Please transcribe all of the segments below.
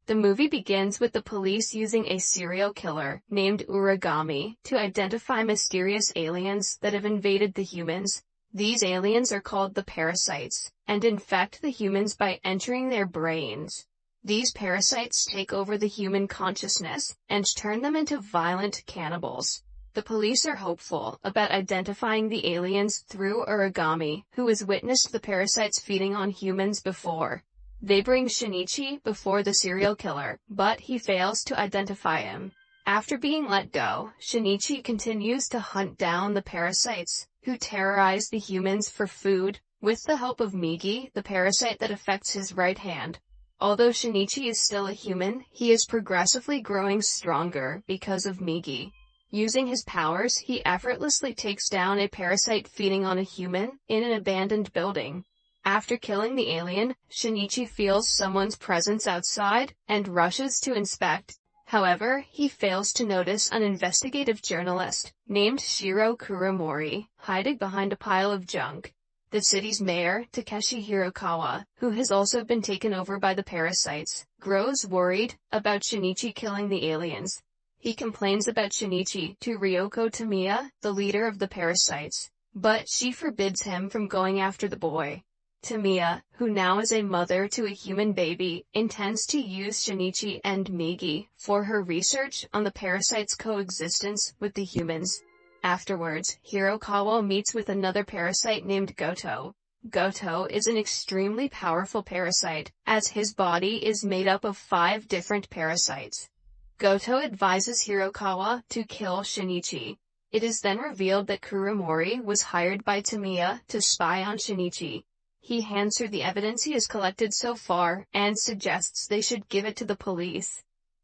The movie begins with the police using a serial killer named Uragami to identify mysterious aliens that have invaded the humans. These aliens are called the parasites, and infect the humans by entering their brains. These parasites take over the human consciousness and turn them into violent cannibals. The police are hopeful about identifying the aliens through Uragami, who has witnessed the parasites feeding on humans before. They bring Shinichi before the serial killer, but he fails to identify him. After being let go, Shinichi continues to hunt down the parasites, who terrorize the humans for food, with the help of Migi, the parasite that affects his right hand. Although Shinichi is still a human, he is progressively growing stronger because of Migi. Using his powers, he effortlessly takes down a parasite feeding on a human in an abandoned building. After killing the alien, Shinichi feels someone's presence outside and rushes to inspect. However, he fails to notice an investigative journalist named Shiro Kuramori hiding behind a pile of junk. The city's mayor, Takeshi Hirokawa, who has also been taken over by the parasites, grows worried about Shinichi killing the aliens. He complains about Shinichi to Ryoko Tamiya, the leader of the parasites, but she forbids him from going after the boy. Tamiya, who now is a mother to a human baby, intends to use Shinichi and Migi for her research on the parasites' coexistence with the humans. Afterwards, Hirokawa meets with another parasite named Goto. Goto is an extremely powerful parasite, as his body is made up of 5 different parasites. Goto advises Hirokawa to kill Shinichi. It is then revealed that Kuramori was hired by Tamiya to spy on Shinichi. He hands her the evidence he has collected so far, and suggests they should give it to the police.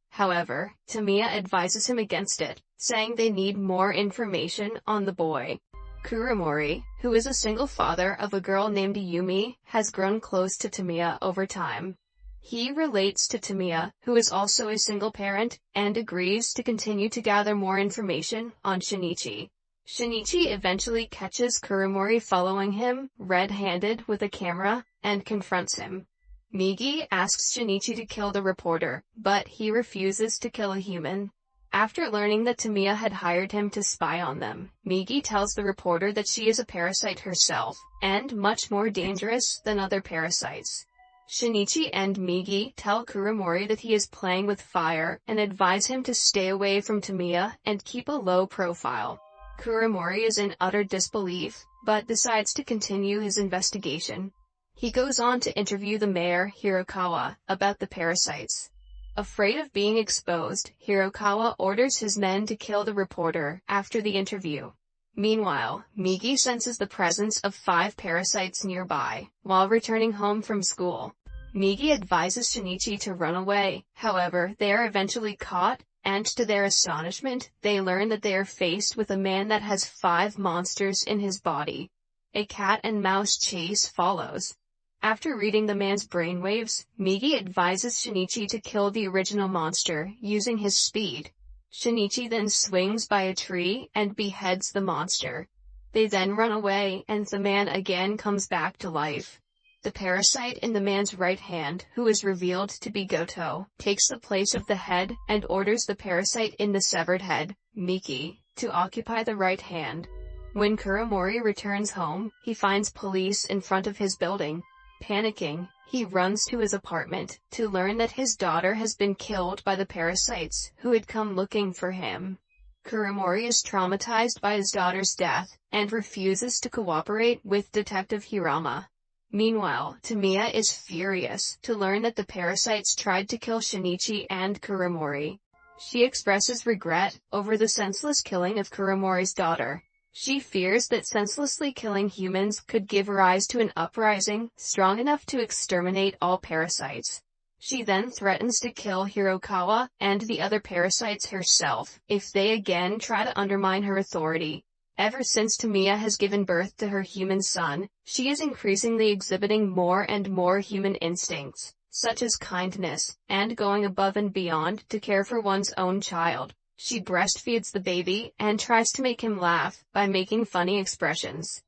However, Tamiya advises him against it, saying they need more information on the boy. Kuramori, who is a single father of a girl named Yumi, has grown close to Tamiya over time. He relates to Tamiya, who is also a single parent, and agrees to continue to gather more information on Shinichi. Shinichi eventually catches Kuramori following him, red-handed with a camera, and confronts him. Migi asks Shinichi to kill the reporter, but he refuses to kill a human. After learning that Tamiya had hired him to spy on them, Migi tells the reporter that she is a parasite herself, and much more dangerous than other parasites. Shinichi and Migi tell Kuramori that he is playing with fire, and advise him to stay away from Tamiya and keep a low profile. Kuramori is in utter disbelief, but decides to continue his investigation. He goes on to interview the mayor, Hirokawa, about the parasites. Afraid of being exposed, Hirokawa orders his men to kill the reporter after the interview. Meanwhile, Migi senses the presence of 5 parasites nearby, while returning home from school. Migi advises Shinichi to run away, however, they are eventually caught, and to their astonishment, they learn that they are faced with a man that has 5 monsters in his body. A cat and mouse chase follows. After reading the man's brainwaves, Migi advises Shinichi to kill the original monster, using his speed. Shinichi then swings by a tree and beheads the monster. They then run away, and the man again comes back to life. The parasite in the man's right hand, who is revealed to be Goto, takes the place of the head and orders the parasite in the severed head, Miki, to occupy the right hand. When Kuramori returns home, he finds police in front of his building. Panicking, he runs to his apartment to learn that his daughter has been killed by the parasites who had come looking for him. Kuramori is traumatized by his daughter's death and refuses to cooperate with Detective Hirama. Meanwhile, Tamiya is furious to learn that the parasites tried to kill Shinichi and Kuramori. She expresses regret over the senseless killing of Kuramori's daughter. She fears that senselessly killing humans could give rise to an uprising strong enough to exterminate all parasites. She then threatens to kill Hirokawa and the other parasites herself if they again try to undermine her authority. Ever since Tamiya has given birth to her human son, she is increasingly exhibiting more and more human instincts, such as kindness, and going above and beyond to care for one's own child. She breastfeeds the baby and tries to make him laugh by making funny expressions.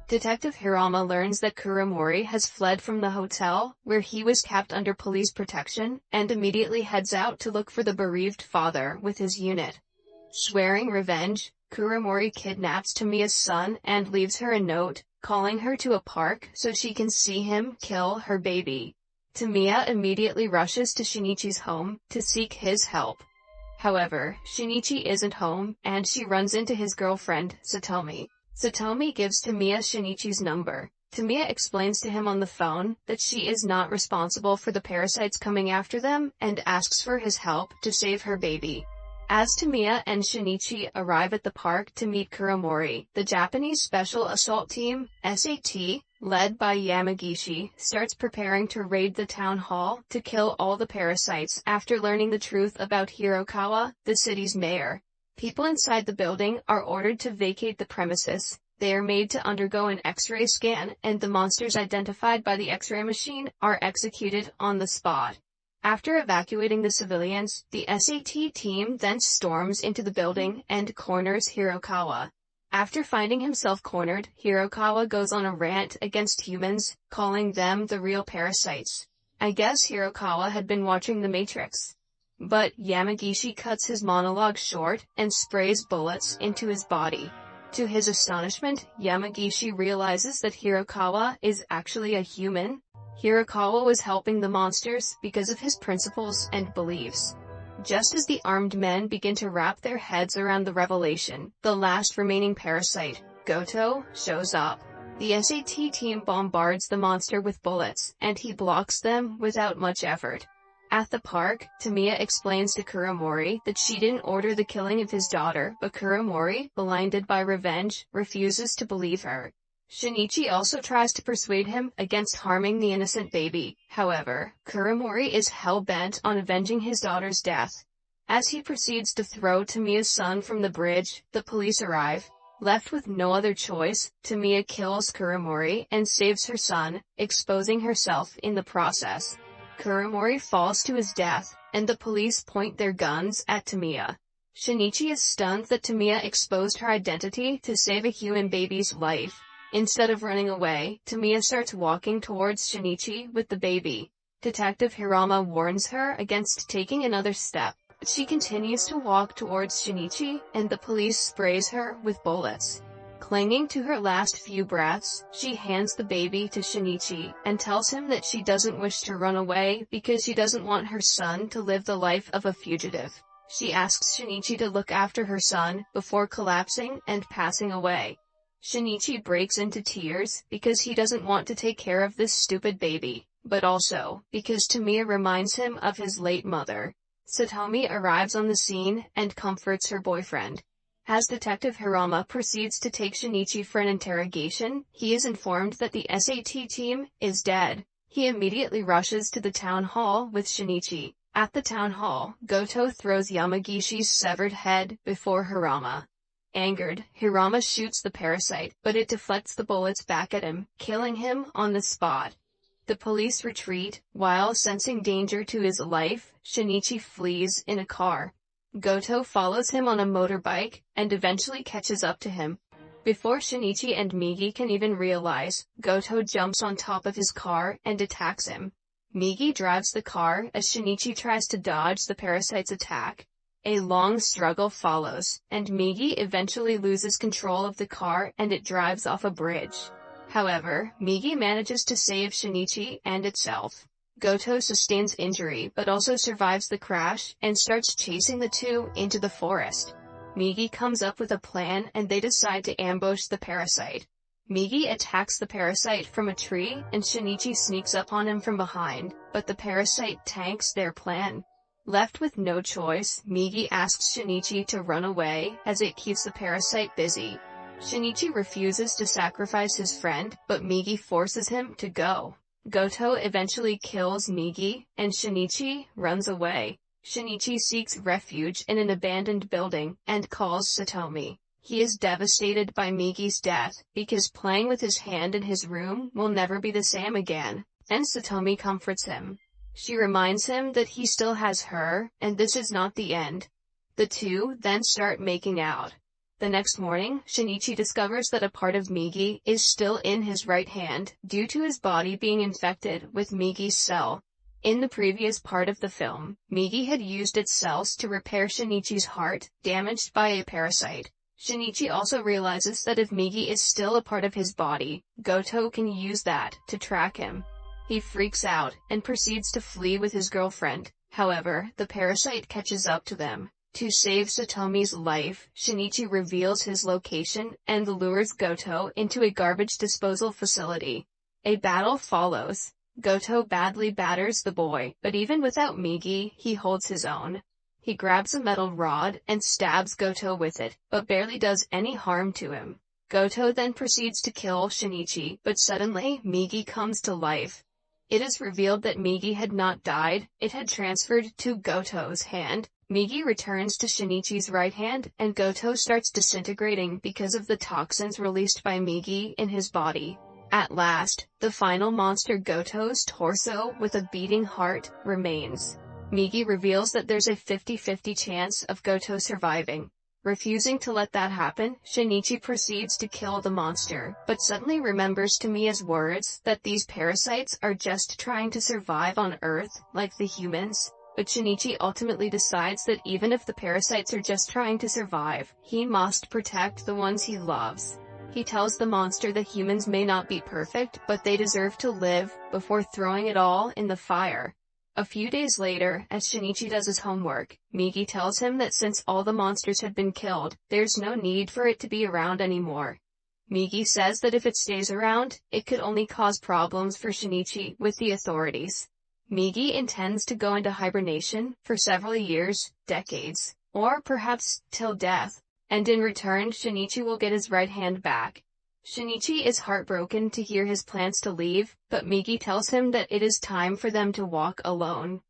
Detective Hirama learns that Kuramori has fled from the hotel, where he was kept under police protection, and immediately heads out to look for the bereaved father with his unit. Swearing revenge, Kuramori kidnaps Tamiya's son and leaves her a note, calling her to a park so she can see him kill her baby. Tamiya immediately rushes to Shinichi's home to seek his help. However, Shinichi isn't home, and she runs into his girlfriend, Satomi. Satomi gives Tamiya Shinichi's number. Tamiya explains to him on the phone that she is not responsible for the parasites coming after them, and asks for his help to save her baby. As Tamiya and Shinichi arrive at the park to meet Kuramori, the Japanese Special Assault Team, SAT, led by Yamagishi, starts preparing to raid the town hall to kill all the parasites after learning the truth about Hirokawa, the city's mayor. People inside the building are ordered to vacate the premises. They are made to undergo an X-ray scan, and the monsters identified by the X-ray machine are executed on the spot. After evacuating the civilians, the SAT team then storms into the building and corners Hirokawa. After finding himself cornered, Hirokawa goes on a rant against humans, calling them the real parasites. I guess Hirokawa had been watching The Matrix. But Yamagishi cuts his monologue short and sprays bullets into his body. To his astonishment, Yamagishi realizes that Hirokawa is actually a human. Hirokawa was helping the monsters because of his principles and beliefs. Just as the armed men begin to wrap their heads around the revelation, the last remaining parasite, Goto, shows up. The SAT team bombards the monster with bullets, and he blocks them without much effort. At the park, Tamiya explains to Kuramori that she didn't order the killing of his daughter, but Kuramori, blinded by revenge, refuses to believe her. Shinichi also tries to persuade him against harming the innocent baby. However, Kuramori is hell-bent on avenging his daughter's death. As he proceeds to throw Tamiya's son from the bridge, the police arrive. Left with no other choice, Tamiya kills Kuramori and saves her son, exposing herself in the process. Kuramori falls to his death, and the police point their guns at Tamiya. Shinichi is stunned that Tamiya exposed her identity to save a human baby's life. Instead of running away, Tamiya starts walking towards Shinichi with the baby. Detective Hirama warns her against taking another step, but she continues to walk towards Shinichi, and the police sprays her with bullets. Clinging to her last few breaths, she hands the baby to Shinichi, and tells him that she doesn't wish to run away because she doesn't want her son to live the life of a fugitive. She asks Shinichi to look after her son, before collapsing and passing away. Shinichi breaks into tears, because he doesn't want to take care of this stupid baby, but also, because Tamiya reminds him of his late mother. Satomi arrives on the scene, and comforts her boyfriend. As Detective Hirama proceeds to take Shinichi for an interrogation, he is informed that the SAT team is dead. He immediately rushes to the town hall with Shinichi. At the town hall, Goto throws Yamagishi's severed head before Hirama. Angered, Hirama shoots the parasite, but it deflects the bullets back at him, killing him on the spot. The police retreat. While sensing danger to his life, Shinichi flees in a car. Goto follows him on a motorbike, and eventually catches up to him. Before Shinichi and Migi can even realize, Goto jumps on top of his car and attacks him. Migi drives the car as Shinichi tries to dodge the parasite's attack. A long struggle follows, and Migi eventually loses control of the car and it drives off a bridge. However, Migi manages to save Shinichi and itself. Goto sustains injury but also survives the crash, and starts chasing the two into the forest. Migi comes up with a plan and they decide to ambush the parasite. Migi attacks the parasite from a tree, and Shinichi sneaks up on him from behind, but the parasite tanks their plan. Left with no choice, Migi asks Shinichi to run away, as it keeps the parasite busy. Shinichi refuses to sacrifice his friend, but Migi forces him to go. Goto eventually kills Migi, and Shinichi runs away. Shinichi seeks refuge in an abandoned building, and calls Satomi. He is devastated by Migi's death, because playing with his hand in his room will never be the same again, and Satomi comforts him. She reminds him that he still has her, and this is not the end. The two then start making out. The next morning, Shinichi discovers that a part of Migi is still in his right hand, due to his body being infected with Migi's cell. In the previous part of the film, Migi had used its cells to repair Shinichi's heart, damaged by a parasite. Shinichi also realizes that if Migi is still a part of his body, Goto can use that to track him. He freaks out, and proceeds to flee with his girlfriend. However, the parasite catches up to them. To save Satomi's life, Shinichi reveals his location and lures Goto into a garbage disposal facility. A battle follows. Goto badly batters the boy, but even without Migi, he holds his own. He grabs a metal rod and stabs Goto with it, but barely does any harm to him. Goto then proceeds to kill Shinichi, but suddenly, Migi comes to life. It is revealed that Migi had not died, it had transferred to Goto's hand. Migi returns to Shinichi's right hand, and Goto starts disintegrating because of the toxins released by Migi in his body. At last, the final monster, Goto's torso with a beating heart, remains. Migi reveals that there's a 50-50 chance of Goto surviving. Refusing to let that happen, Shinichi proceeds to kill the monster, but suddenly remembers Tamiya's words that these parasites are just trying to survive on Earth, like the humans. But Shinichi ultimately decides that even if the parasites are just trying to survive, he must protect the ones he loves. He tells the monster that humans may not be perfect, but they deserve to live, before throwing it all in the fire. A few days later, as Shinichi does his homework, Migi tells him that since all the monsters had been killed, there's no need for it to be around anymore. Migi says that if it stays around, it could only cause problems for Shinichi with the authorities. Migi intends to go into hibernation for several years, decades, or perhaps till death, and in return Shinichi will get his right hand back. Shinichi is heartbroken to hear his plans to leave, but Migi tells him that it is time for them to walk alone.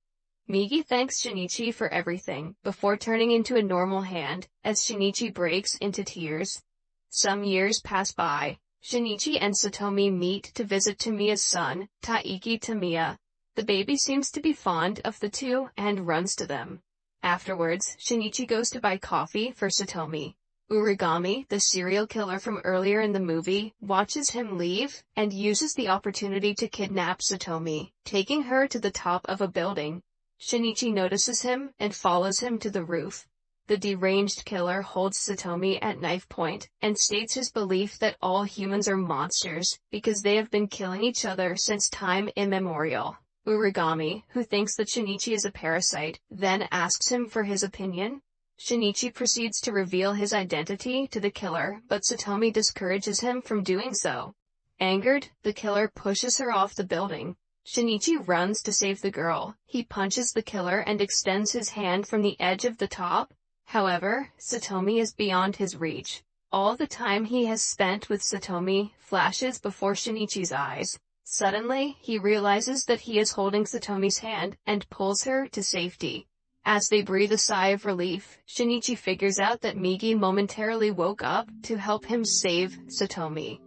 Migi thanks Shinichi for everything, before turning into a normal hand, as Shinichi breaks into tears. Some years pass by. Shinichi and Satomi meet to visit Tamiya's son, Taiki Tamiya. The baby seems to be fond of the two, and runs to them. Afterwards, Shinichi goes to buy coffee for Satomi. Uragami, the serial killer from earlier in the movie, watches him leave, and uses the opportunity to kidnap Satomi, taking her to the top of a building. Shinichi notices him, and follows him to the roof. The deranged killer holds Satomi at knife point, and states his belief that all humans are monsters, because they have been killing each other since time immemorial. Uragami, who thinks that Shinichi is a parasite, then asks him for his opinion. Shinichi proceeds to reveal his identity to the killer, but Satomi discourages him from doing so. Angered, the killer pushes her off the building. Shinichi runs to save the girl. He punches the killer and extends his hand from the edge of the top. However, Satomi is beyond his reach. All the time he has spent with Satomi flashes before Shinichi's eyes. Suddenly, he realizes that he is holding Satomi's hand, and pulls her to safety. As they breathe a sigh of relief, Shinichi figures out that Migi momentarily woke up to help him save Satomi.